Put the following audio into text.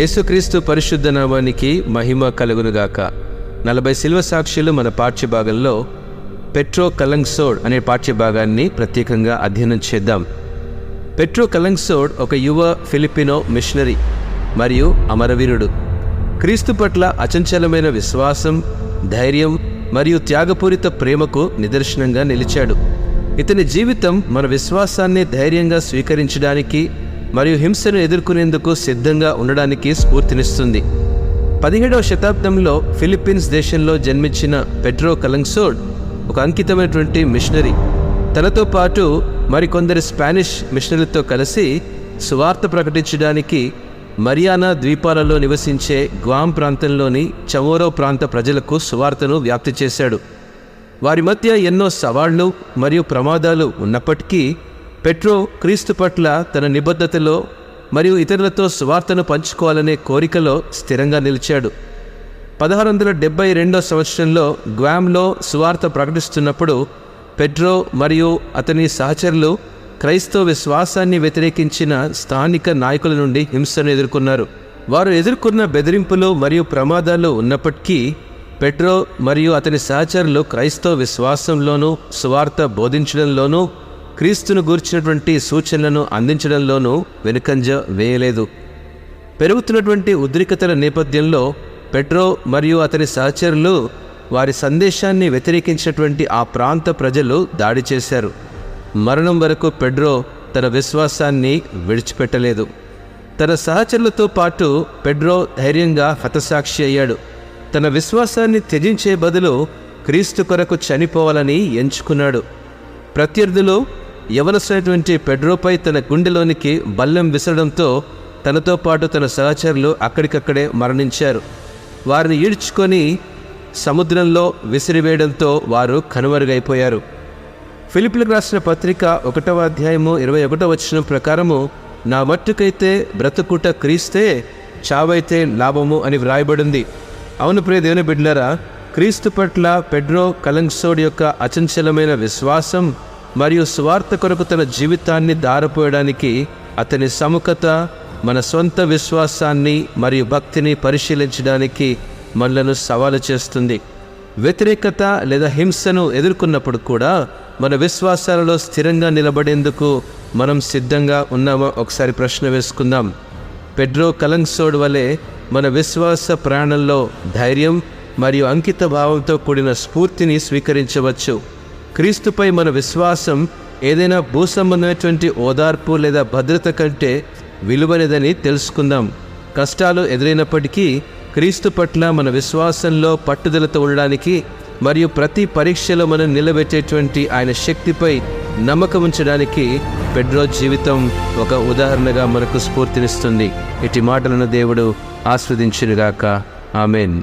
యేసుక్రీస్తు పరిశుద్ధ నామానికి మహిమ కలుగునుగాక. 40 శిల్వ సాక్షులు మన పాఠ్యభాగంలో పెట్రో కలంగ్సోడ్ అనే పాఠ్యభాగాన్ని ప్రత్యేకంగా అధ్యయనం చేద్దాం. పెట్రో కలంగ్సోడ్ ఒక యువ ఫిలిపినో మిషనరీ మరియు అమరవీరుడు. క్రీస్తు పట్ల అచంచలమైన విశ్వాసం, ధైర్యం మరియు త్యాగపూరిత ప్రేమకు నిదర్శనంగా నిలిచాడు. ఇతని జీవితం మన విశ్వాసాన్ని ధైర్యంగా స్వీకరించడానికి మరియు హింసను ఎదుర్కొనేందుకు సిద్ధంగా ఉండడానికి స్ఫూర్తినిస్తుంది. 17వ శతాబ్దంలో ఫిలిప్పీన్స్ దేశంలో జన్మించిన పెట్రో కలంగ్సోడ్ ఒక అంకితమైనటువంటి మిషనరీ. తనతో పాటు మరికొందరు స్పానిష్ మిషనరీలతో కలిసి సువార్త ప్రకటించడానికి మరియానా ద్వీపాలలో నివసించే గ్వామ్ ప్రాంతంలోని చమోరో ప్రాంత ప్రజలకు సువార్తను వ్యాప్తి చేశాడు. వారి మధ్య ఎన్నో సవాళ్లు మరియు ప్రమాదాలు ఉన్నప్పటికీ పెట్రో క్రీస్తు పట్ల తన నిబద్ధతలో మరియు ఇతరులతో సువార్తను పంచుకోవాలనే కోరికలో స్థిరంగా నిలిచాడు. 1672 సంవత్సరంలో గ్వామ్లో సువార్త ప్రకటిస్తున్నప్పుడు పెట్రో మరియు అతని సహచరులు క్రైస్తవ విశ్వాసాన్ని వ్యతిరేకించిన స్థానిక నాయకుల నుండి హింసను ఎదుర్కొన్నారు. వారు ఎదుర్కొన్న బెదిరింపులు మరియు ప్రమాదాలు ఉన్నప్పటికీ పెట్రో మరియు అతని సహచరులు క్రైస్తవ విశ్వాసంలోనూ సువార్త బోధించడంలోనూ క్రీస్తును గూర్చినటువంటి సూచనలను అందించడంలోనూ వెనుకంజ వేయలేదు. పెరుగుతున్నటువంటి ఉద్రిక్తతల నేపథ్యంలో పెట్రో మరియు అతని సహచరులు వారి సందేశాన్ని వ్యతిరేకించినటువంటి ఆ ప్రాంత ప్రజలు దాడి చేశారు. మరణం వరకు పెట్రో తన విశ్వాసాన్ని విడిచిపెట్టలేదు. తన సహచరులతో పాటు పెట్రో ధైర్యంగా హతసాక్షి అయ్యాడు. తన విశ్వాసాన్ని త్యజించే బదులు క్రీస్తు కొరకు చనిపోవాలని ఎంచుకున్నాడు. ప్రత్యర్థులు యవనస్తున్నటువంటి పెట్రోపై తన గుండెలోనికి బల్లెం విసరడంతో తనతో పాటు తన సహచరులు అక్కడికక్కడే మరణించారు. వారిని ఈడ్చుకొని సముద్రంలో విసిరివేయడంతో వారు కనుమరుగైపోయారు. ఫిలిప్పీలకు రాసిన పత్రిక 1వ అధ్యాయము 21వ వచనం ప్రకారము, నా మట్టుకైతే బ్రతుకుట క్రీస్తే, చావైతే లాభము అని వ్రాయబడింది. అవును ప్రియ దేవుని బిడ్డలారా, క్రీస్తు పట్ల పెట్రో కలంగ్సోడ్ యొక్క అచంచలమైన విశ్వాసం మరియు సువార్త కొరకు తన జీవితాన్ని దారపోయడానికి అతని సముఖత మన సొంత విశ్వాసాన్ని మరియు భక్తిని పరిశీలించడానికి మనలను సవాలు చేస్తుంది. వ్యతిరేకత లేదా హింసను ఎదుర్కొన్నప్పుడు కూడా మన విశ్వాసాలలో స్థిరంగా నిలబడేందుకు మనం సిద్ధంగా ఉన్నామో ఒకసారి ప్రశ్న వేసుకుందాం. పెట్రో కలంగ్సోడ్ వలె మన విశ్వాస ప్రయాణంలో ధైర్యం మరియు అంకిత భావంతో కూడిన స్ఫూర్తిని స్వీకరించవచ్చు. క్రీస్తుపై మన విశ్వాసం ఏదైనా భూసంబంధమైనటువంటి ఓదార్పు లేదా భద్రత కంటే విలువైనదని తెలుసుకుందాం. కష్టాలు ఎదురైనప్పటికీ క్రీస్తు పట్ల మన విశ్వాసంలో పట్టుదలతో ఉండడానికి మరియు ప్రతి పరీక్షలో మనం నిలబెట్టేటువంటి ఆయన శక్తిపై నమ్మకం ఉంచడానికి పెట్రో జీవితం ఒక ఉదాహరణగా మనకు స్ఫూర్తినిస్తుంది. ఇటు మాటలను దేవుడు ఆస్వాదించునుగాక. ఆమెన్.